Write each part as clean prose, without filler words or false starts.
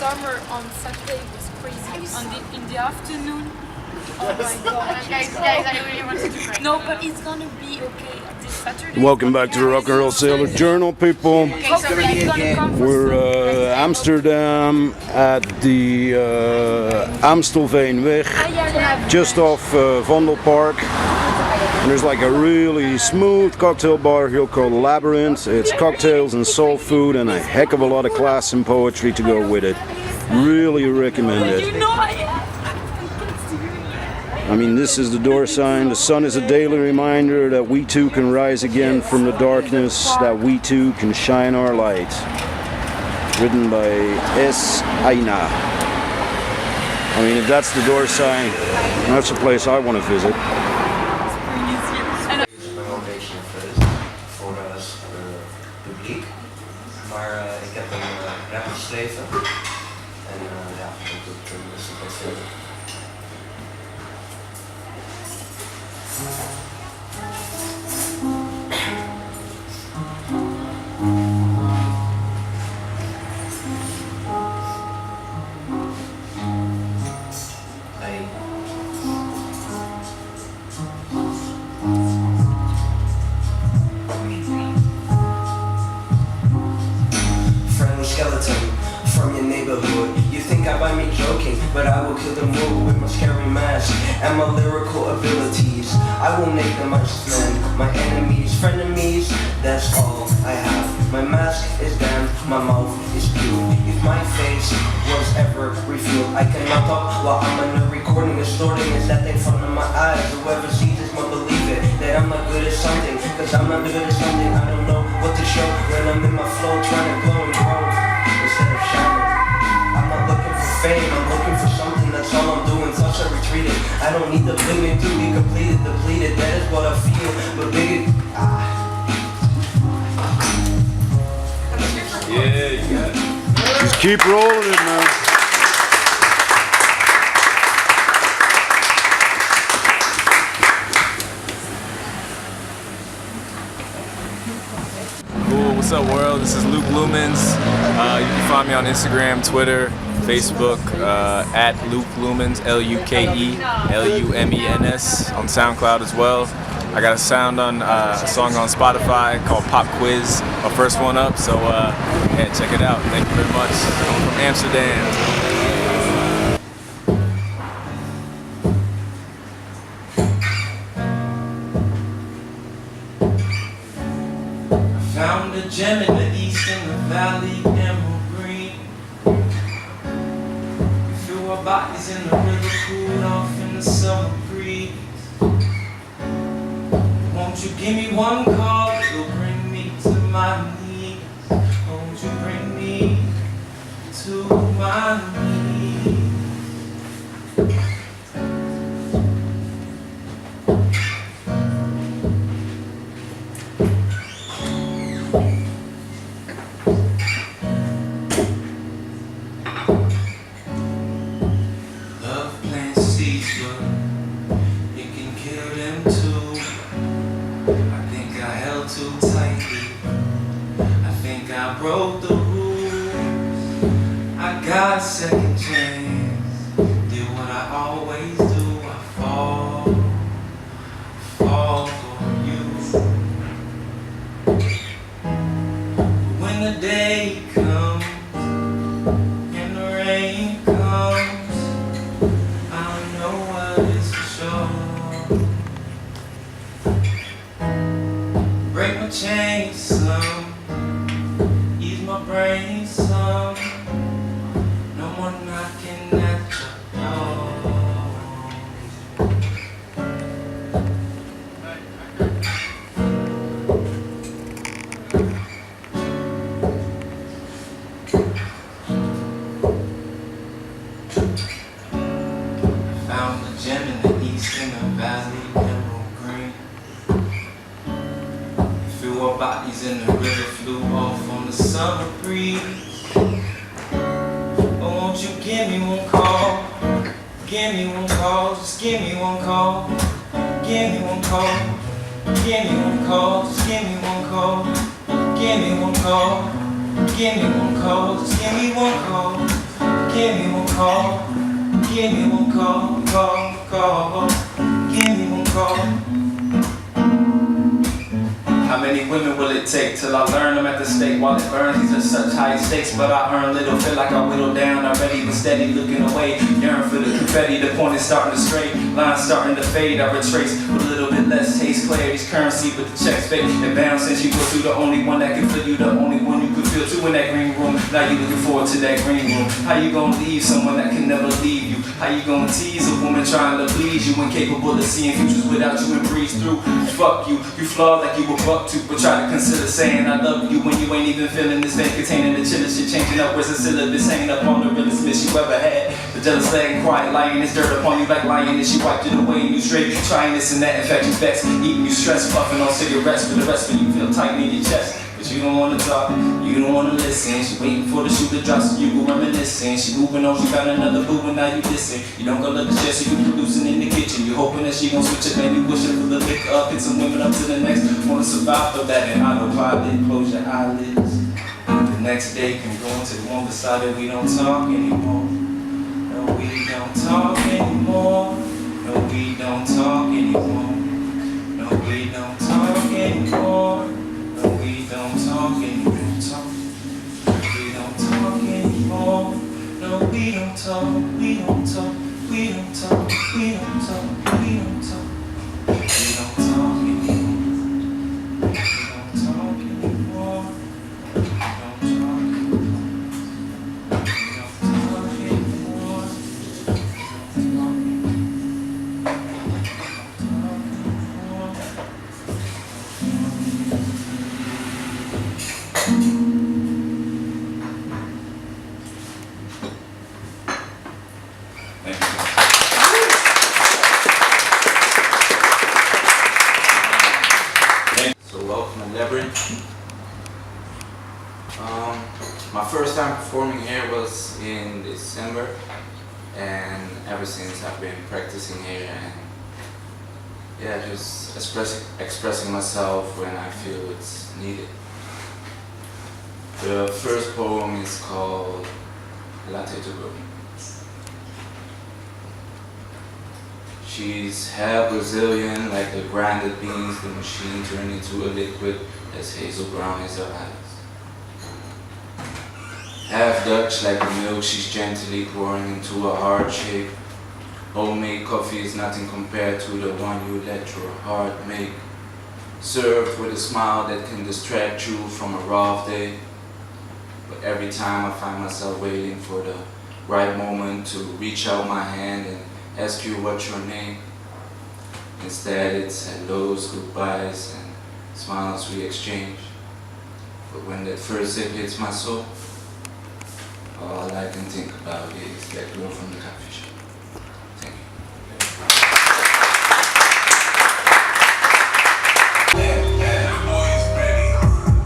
summer on Saturday was crazy. In the afternoon. Oh my god. guys, I really wanted to pray. No, but it's gonna be okay this Saturday. Welcome back to the Rocknrollsailor Journal, people. Hopefully it's gonna come for We're Amsterdam at the Amstelveenweg, just off Vondelpark. And there's like a really smooth cocktail bar here called Labyrinth. It's cocktails and soul food and a heck of a lot of class and poetry to go with it. Really recommend it. You know I am. I mean, this is the door sign. The sun is a daily reminder that we too can rise again from the darkness, that we too can shine our light. Written by S. Aina. I mean, if that's the door sign, that's a place I want to visit. Mijn wel een beetje nerveus voor het publiek, maar ik heb een rap geschreven en ja, ik hoop dat het mensen wat vinden. Skeleton from your neighborhood. You think I might be joking, but I will kill them all with my scary mask and my lyrical abilities. I will make them understand my enemies, frenemies. That's all I have. My mask is damned, my mouth is peeled. If my face was ever revealed, I cannot talk while I'm in a recording. Distorting is that thing in front of my eyes. Whoever sees this must believe it, that I'm not good at something. Cause I'm not good at something, I don't know what to show when I'm in my flow trying to glow and grow. Instead of shining, I'm not looking for fame, I'm looking for something, that's all I'm doing. Thoughts are retreated, I don't need the bling to be completed, depleted, that is what I feel, but big Yeah, you got it. Just keep rolling it, man. What's up, world? This is Luke Lumens. You can find me on Instagram, Twitter, Facebook, at Luke Lumens, LUKELUMENS, on SoundCloud as well. I got a song on Spotify called Pop Quiz, my first one up, so yeah, check it out. Thank you very much. I'm from Amsterdam. Found a gem in the east in the valley, emerald green. We threw our bodies in the river, cooled off in the summer breeze. Won't you give me one call, it'll bring me to my knees. Won't you bring me to my knees? Too tightly, I think I broke the rules. I got a second chance, did what I always do. I fall for you. When the day comes and the rain comes, I know what is for sure. Break my chains some, ease my brain some. No more knocking at your door. Found a gem in the east in the valley, emerald green. Threw our bodies in the river, flew off on the summer breeze. Oh, won't you give me one call? Give me one call, just give me one call. Give me one call. Give me one call, just give me one call. Give me one call. Give me one call, just give me one call. Give me one call. Give me one call, call. Give me one call. How many women will it take till I learn them at the stake while it burns? These are such high stakes, but I earn little. Feel like I whittle down already, but steady looking away. Yearn for the confetti, the point is starting to stray. Lines starting to fade, I retrace with a little bit less taste. Clarity's currency, but the checks fake and bounce. Since you go through the only one that can feel you, the only one you can feel too in that green room. Now you looking forward to that green room. How you gonna leave someone that can never leave you? How you gonna tease a woman trying to please you, incapable of seeing futures without you and breeze through? Fuck you, you flawed like you were buck to, but try to consider saying I love you when you ain't even feeling this vein containing the chillest shit, changing up words and syllabus, hanging up on the realest miss you ever had. The jealous leg and quiet lying is dirt upon you like lying, and she wiped it away and you straight trying this and that. In fact, you vex, eating you stress, puffing on cigarettes for the rest of you feel tight in your chest. But you don't wanna talk, you don't wanna listen. She waiting for the shoe to drop so you go reminiscing. She moving on, she found another boo and now you listen. You don't go let the shit, so you producing in the kitchen. You hoping that she gon' switch it, man, you wishing for the liquor up. Hit some women up to the next. Wanna survive for that and autopilot, close your eyelids. The next day can go into the one beside it. We don't talk anymore. No, we don't talk anymore. No, we don't talk anymore. No, we don't talk anymore. No, we don't talk anymore. We don't talk anymore. No, we don't talk. We don't talk. We don't talk. We don't talk. We don't talk. We don't talk anymore. We don't talk anymore. We don't talk anymore. We don't talk anymore. So welcome to Labyrinth. My first time performing here was in December, and ever since I've been practicing here and yeah, just expressing myself when I feel it's needed. The first poem is called Labyrinth. She's half Brazilian, like the grinded beans the machine turned into a liquid as hazel brown is her eyes. Half Dutch, like the milk she's gently pouring into a heart shape. Homemade coffee is nothing compared to the one you let your heart make. Served with a smile that can distract you from a rough day. But every time I find myself waiting for the right moment to reach out my hand and ask you what's your name. Instead it's hellos, goodbyes, and smiles we exchange. But when that first sip hits my soul, all I can think about is that girl from the coffee shop. Thank you.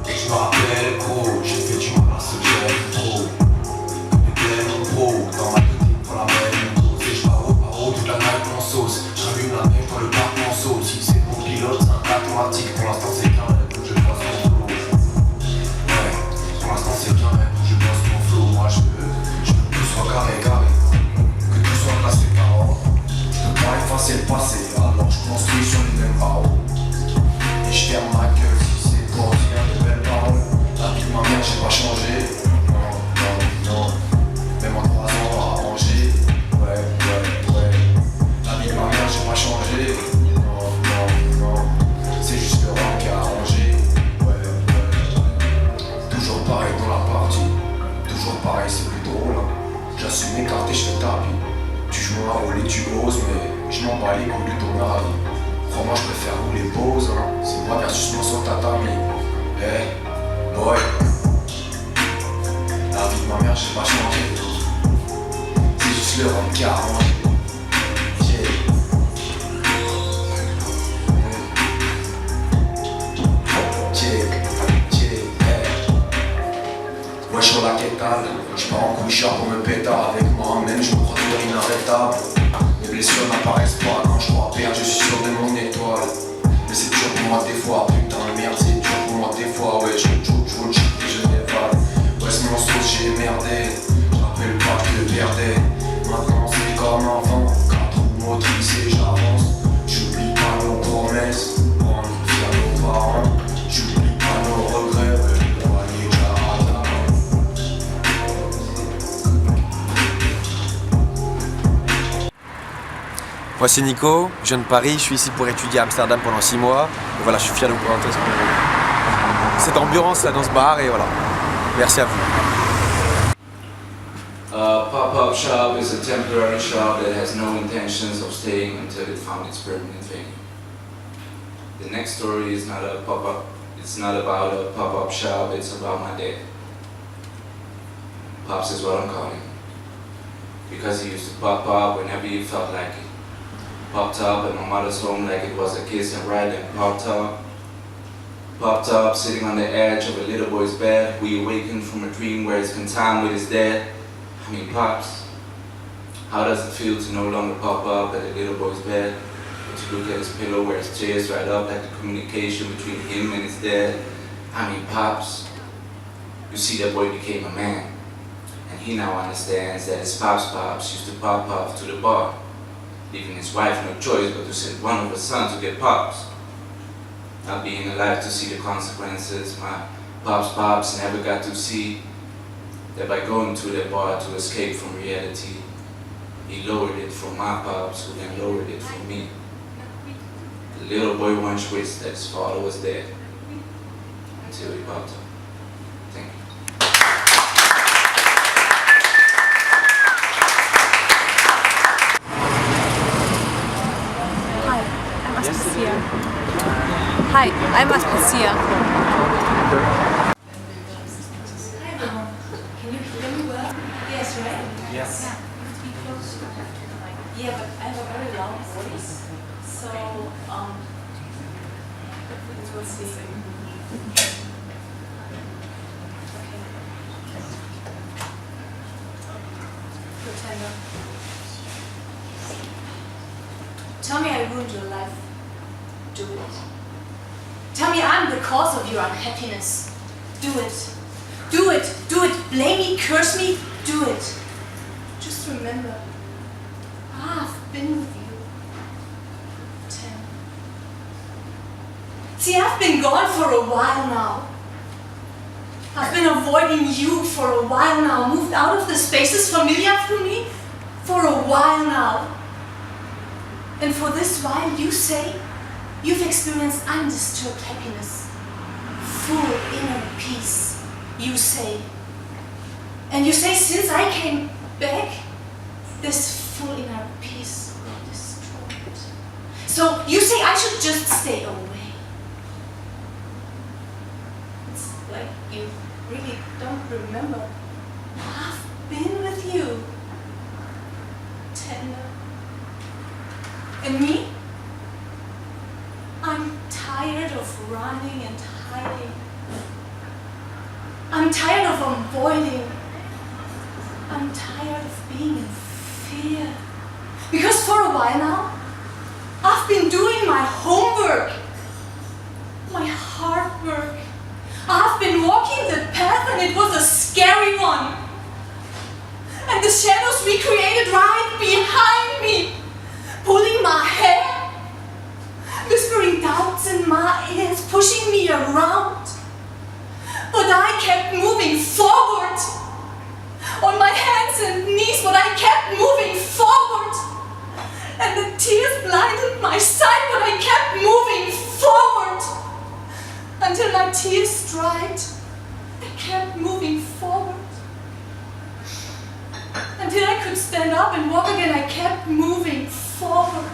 Je m'appelle Pro, j'ai fait du mal à ce que j'aime trop. Les plaines pro, dans ma petite pour la même dose. Et je paro, toute la night en sauce. J'allume la mèche dans le parc en sauce. Si c'est mon pilote, c'est un automatique. Pour l'instant c'est qu'un rêve, donc je passe mon flow. Ouais, pour l'instant c'est qu'un rêve, donc je passe mon flow. Moi je veux que tout soit carré. Que tout soit classé par ordre. Je peux pas effacer le passé, alors je construis sur les mêmes barreaux. Et je ferme ma gueule si c'est pour dire de belles paroles. La vie de ma mère, j'ai pas changé. Non. Même en 3 ans, on a arrangé. Ouais. La vie de ma mère, j'ai pas changé. Non. C'est juste le rap qui a arrangé. Ouais. Toujours pareil dans la partie. Toujours pareil, c'est plus drôle. Hein. J'assume mes cartes et je fais tapis. Tu joues un rôle et tu oses, mais je m'en bats les couilles de ton avis. Crois-moi, je préfère rouler pause, hein. C'est moi versus moi sur tatami. Hey, boy. La vie de ma mère, j'ai pas changé. C'est juste le rhum qui a arrangé. Moi je suis la quétale, je pars en couchard pour me pétard. Avec moi-même je me crois toujours inarrêtable. Mes blessures n'apparaissent pas quand je crois perdre, je suis sûr de mon étoile. Mais c'est dur pour moi des fois, putain de merde, c'est dur pour moi des fois. Ouais, je joue et je dévale. Ouais, c'est mon sauce, j'ai merdé. Je rappelle pas que le père Moi c'est Nico, je viens de Paris, je suis ici pour étudier à Amsterdam pendant 6 mois. Et voilà, je suis fier de vous présenter cette ambiance là dans ce bar et voilà. Merci à vous. A pop-up shop is a temporary shop that has no intentions of staying until it found its permanent venue. The next story is not a pop-up. It's not about a pop-up shop. It's about my dad. Pops is what I'm calling him, because he used to pop up whenever he felt like it. Popped up at my mother's home like it was a kiss and ride, and popped up sitting on the edge of a little boy's bed, who he awakened from a dream where he spent time with his dad. I mean, Pops, how does it feel to no longer pop up at a little boy's bed, but to look at his pillow where his tears right up like the communication between him and his dad? I mean, Pops, you see that boy became a man, and he now understands that his Pops used to pop up to the bar, leaving his wife no choice but to send one of her sons to get Pops. Not being alive to see the consequences, my Pops never got to see that by going to that bar to escape from reality, he lowered it for my Pops, who then lowered it for me. The little boy once wished that his father was dead, until he popped up. Thank you. Hi, I'm Aspasia. Hi, I'm Aspasia. Can you hear me well? Yes, right? Yes. Yeah, but I have a very loud voice, so we'll see. Okay. Pretender. Tell me I ruined your life. Do it. Tell me I'm the cause of your unhappiness. Do it. Do it. Do it. Blame me, curse me. Do it. Just remember, I've been with you. 10. See, I've been gone for a while now. I've been avoiding you for a while now. Moved out of the spaces familiar to me for a while now. And for this while, you say you've experienced undisturbed happiness, full inner peace, you say. And you say since I came back, this full inner peace got destroyed. So you say I should just stay away. It's like you really don't remember. I've been with you. Tender. And me? I'm tired of running and hiding. I'm tired of avoiding. I'm tired of being in fear. Because for a while now, I've been doing my homework, my hard work. I've been walking the path and it was a scary one. And the shadows we created right behind me, pulling my hair, whispering doubts in my ears, pushing me around. But I kept moving forward, on my hands and knees, but I kept moving forward. And the tears blinded my sight, but I kept moving forward. Until my tears dried, I kept moving forward. Until I could stand up and walk again, I kept moving forward.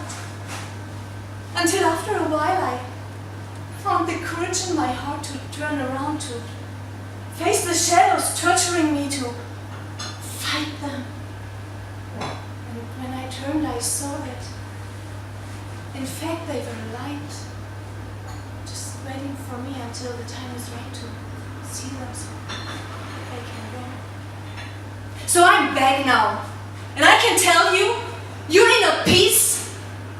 Until after a while I found the courage in my heart to turn around, to face the shadows torturing me, to fight them. And when I turned, I saw that, in fact, they were light, just waiting for me until the time is right to see them so they can go. So I'm back now, and I can tell you, your inner peace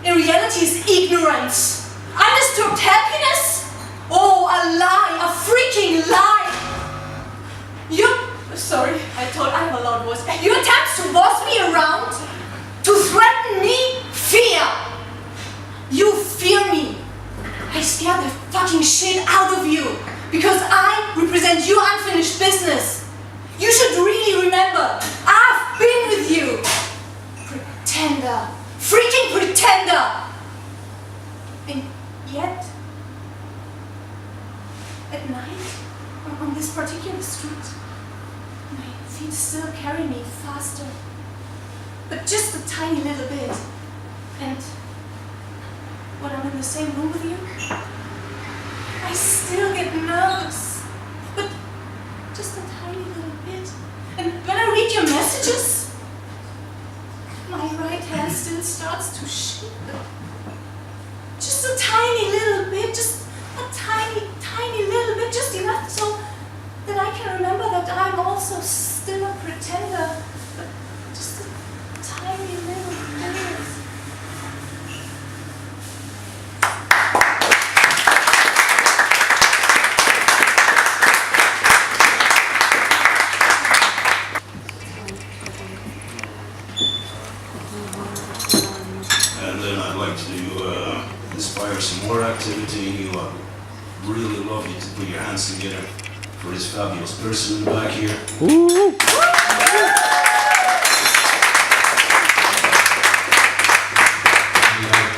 in reality is ignorance. Undisturbed happiness? Oh, a lie, a freaking lie. Sorry, I thought I have a loud voice. Your attempts to boss me around, to threaten me, fear. You fear me. I scare the fucking shit out of you because I represent your unfinished business. You should really remember, I've been with you. Pretender. Freaking pretender. at night, on this particular street, my feet still carry me faster, but just a tiny little bit. And when I'm in the same room with you, I still get nervous, but just a tiny little bit. And when I read your messages, my right hand still starts to shake. Just a tiny little bit, just a tiny, tiny little bit, just enough so that I can remember that I'm also still a pretender, but just a tiny little bit. And then I'd like to inspire some more activity in you. I'd really love you to put your hands together for this fabulous person in the back here.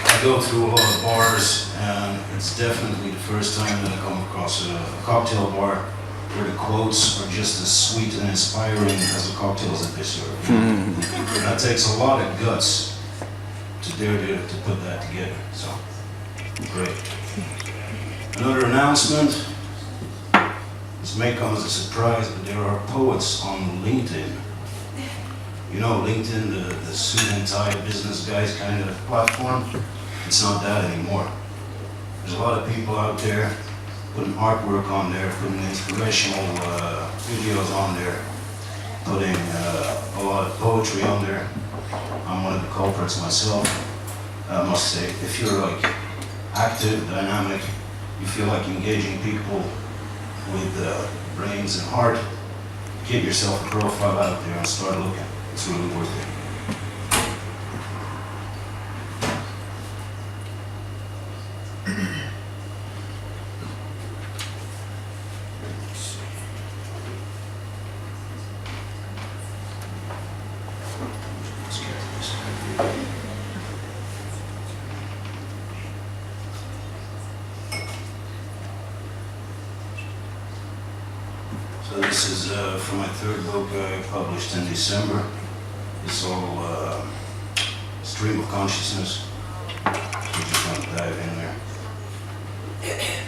I go through a lot of bars, and it's definitely the first time that I come across a cocktail bar where the quotes are just as sweet and inspiring as the cocktails that they serve. That takes a lot of guts to dare to put that together, so great. Another announcement. This may come as a surprise, but there are poets on LinkedIn. You know, LinkedIn, the suit and tie business guys kind of platform. It's not that anymore. There's a lot of people out there putting artwork on there, putting inspirational videos on there, putting a lot of poetry on there. I'm one of the culprits myself. I must say, if you're like active, dynamic, you feel like engaging people with brains and heart, get yourself a profile out there and start looking. It's really worth it. So this is from my third book I published in December. It's all stream of consciousness. We're just going to dive in there.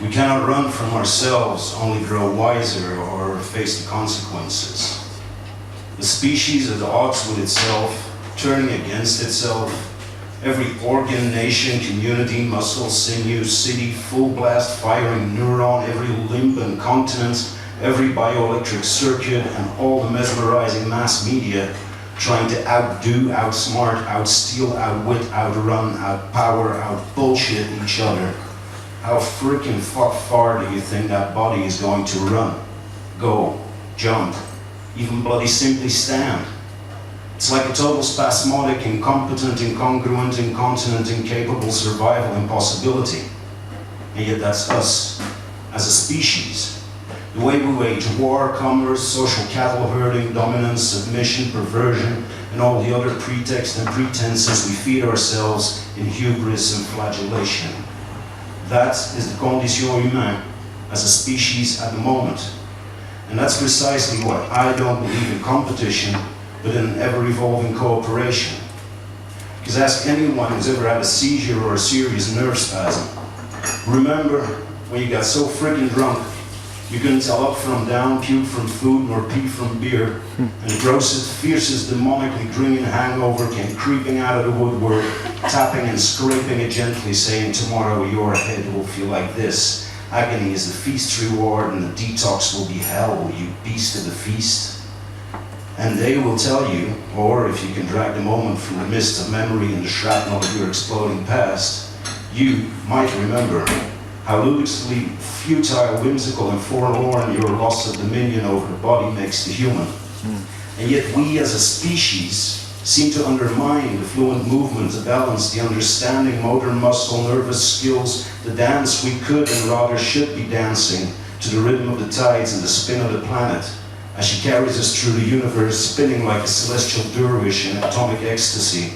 We cannot run from ourselves, only grow wiser or face the consequences. The species at odds with itself, turning against itself. Every organ, nation, community, muscle, sinew, city, full blast firing neuron, every limb and continent, every bioelectric circuit, and all the mesmerizing mass media trying to outdo, outsmart, outsteal, outwit, outrun, outpower, outbullshit each other. How freaking far do you think that body is going to run, go, jump, even bloody simply stand? It's like a total spasmodic, incompetent, incongruent, incontinent, incapable survival impossibility. And yet that's us, as a species. The way we wage war, commerce, social cattle herding, dominance, submission, perversion, and all the other pretexts and pretenses we feed ourselves in hubris and flagellation. That is the condition humaine as a species at the moment. And that's precisely what I don't believe in competition, but in an ever-evolving cooperation. Because ask anyone who's ever had a seizure or a serious nerve spasm. Remember when you got so freaking drunk you couldn't tell up from down, puke from food, nor pee from beer, and the grossest, fiercest, demonically grinning hangover came creeping out of the woodwork, tapping and scraping it gently, saying, tomorrow your head will feel like this. Agony is the feast's reward, and the detox will be hell, you beast of the feast. And they will tell you, or if you can drag the moment from the mist of memory and the shrapnel of your exploding past, you might remember how ludicrously futile, whimsical, and forlorn your loss of dominion over the body makes the human. And yet we as a species seem to undermine the fluent movement, the balance, the understanding, motor, muscle, nervous skills, the dance we could and rather should be dancing to the rhythm of the tides and the spin of the planet, as she carries us through the universe, spinning like a celestial dervish in atomic ecstasy.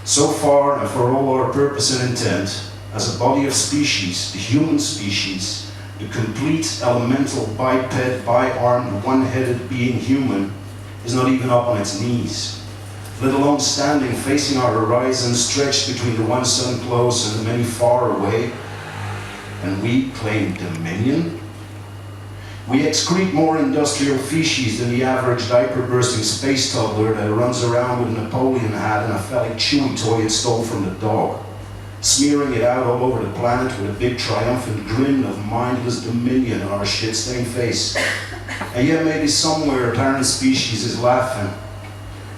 So far, and for all our purpose and intent, as a body of species, the human species, the complete elemental biped, bi-armed, one-headed being human is not even up on its knees, let alone standing facing our horizon stretched between the one sun close and the many far away. And we claim dominion? We excrete more industrial feces than the average diaper-bursting space toddler that runs around with a Napoleon hat and a phallic chewy toy it stole from the dog, smearing it out all over the planet with a big triumphant grin of mindless dominion on our shit-stained face. And yet maybe somewhere a parent species is laughing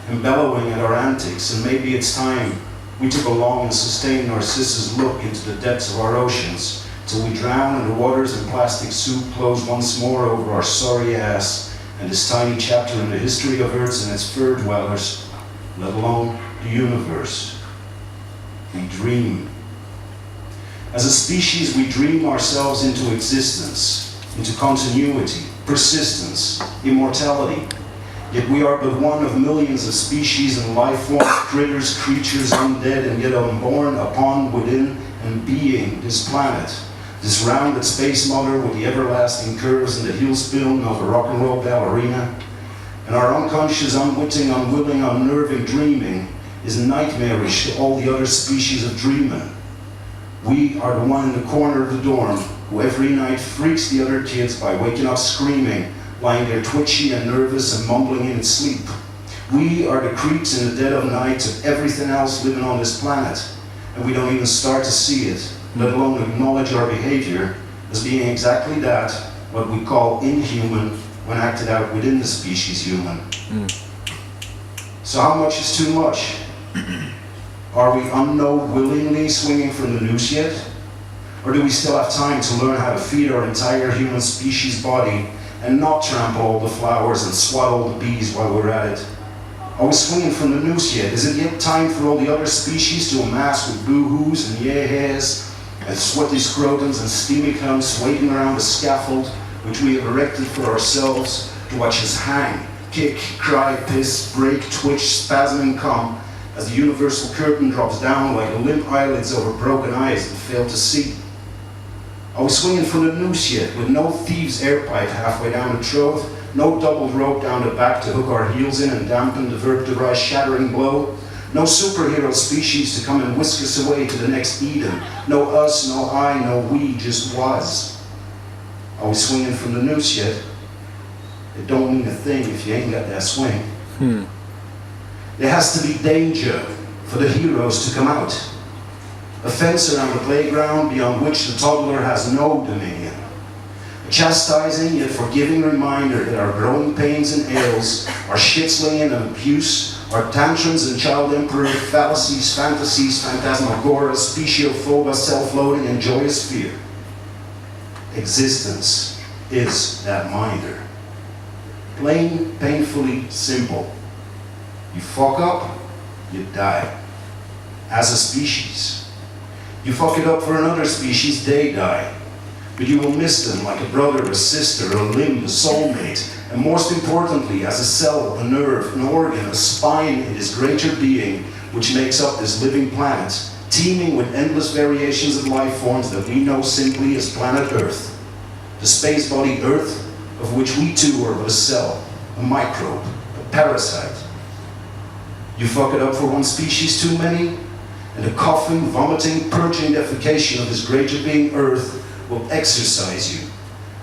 and bellowing at our antics, and maybe it's time we took a long and sustained Narcissus look into the depths of our oceans, till we drown in the waters and plastic soup close once more over our sorry ass and this tiny chapter in the history of Earth and its fur dwellers, let alone the universe. We dream. As a species, we dream ourselves into existence, into continuity, persistence, immortality. Yet we are but one of millions of species and life forms, critters, creatures, undead and yet unborn, upon, within, and being this planet. This rounded space mother with the everlasting curves and the heel spin of a rock and roll ballerina. And our unconscious, unwitting, unwilling, unnerving dreaming is nightmarish to all the other species of dreaming. We are the one in the corner of the dorm who every night freaks the other kids by waking up screaming, lying there twitchy and nervous and mumbling in its sleep. We are the creeps in the dead of night of everything else living on this planet, and we don't even start to see it, let alone acknowledge our behavior as being exactly that, what we call inhuman when acted out within the species human. So how much is too much? Are we unknowingly swinging from the noose yet? Or do we still have time to learn how to feed our entire human species body and not trample all the flowers and swallow the bees while we're at it? Are we swinging from the noose yet? Is it yet time for all the other species to amass with boo-hoos and yeah-hays and sweaty scrotums and steamy clumps waiting around the scaffold which we have erected for ourselves to watch us hang, kick, cry, piss, break, twitch, spasm and come as the universal curtain drops down like limp eyelids over broken eyes that fail to see? Are we swinging from the noose yet, with no thieves' airpipe halfway down the throat, no double rope down the back to hook our heels in and dampen the vertebrae shattering blow, no superhero species to come and whisk us away to the next Eden, no us, no I, no we, just was? Are we swinging from the noose yet? It don't mean a thing if you ain't got that swing. There has to be danger for the heroes to come out. A fence around the playground beyond which the toddler has no dominion. A chastising yet forgiving reminder that our growing pains and ails, our shit-slinging and abuse, our tantrums and child emperor fallacies, fantasies, phantasmagoria, speciophobia, self-loathing and joyous fear. Existence is that minder. Plain, painfully simple. You fuck up, you die. As a species. You fuck it up for another species, they die. But you will miss them like a brother, a sister, a limb, a soulmate, and most importantly, as a cell, a nerve, an organ, a spine in this greater being which makes up this living planet, teeming with endless variations of life forms that we know simply as planet Earth. The space body Earth, of which we too are but a cell, a microbe, a parasite. You fuck it up for one species too many, and the coughing, vomiting, purging defecation of this greater being Earth will exorcise you.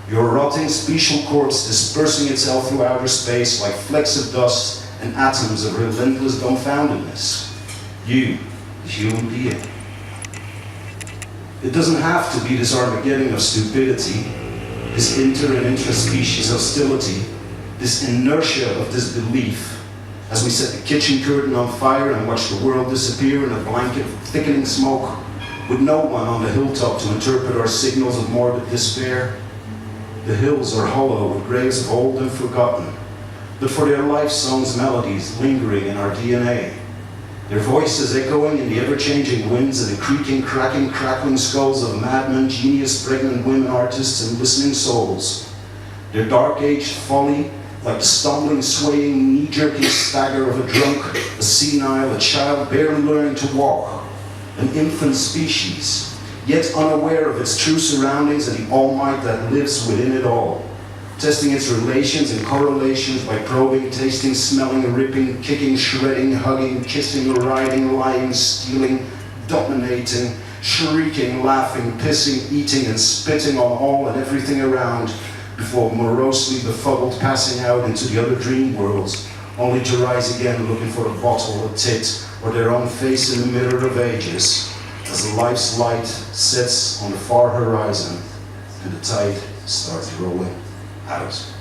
Your rotting special corpse dispersing itself through outer space like flecks of dust and atoms of relentless dumbfoundedness. You, the human being. It doesn't have to be this Armageddon of stupidity, this inter- and intra-species hostility, this inertia of disbelief, as we set the kitchen curtain on fire and watch the world disappear in a blanket of thickening smoke, with no one on the hilltop to interpret our signals of morbid despair. The hills are hollow with graves of old and forgotten, but for their life songs' melodies lingering in our DNA, their voices echoing in the ever-changing winds and the creaking, cracking, crackling skulls of madmen, genius, pregnant women, artists, and listening souls. Their dark-aged folly, like the stumbling, swaying, knee-jerking stagger of a drunk, a senile, a child barely learning to walk, an infant species, yet unaware of its true surroundings and the all-might that lives within it all. Testing its relations and correlations by probing, tasting, smelling, ripping, kicking, shredding, hugging, kissing, riding, lying, stealing, dominating, shrieking, laughing, pissing, eating, and spitting on all and everything around, before morosely befuddled passing out into the other dream worlds, only to rise again looking for a bottle, a tit, or their own face in the mirror of ages, as life's light sets on the far horizon and the tide starts rolling out.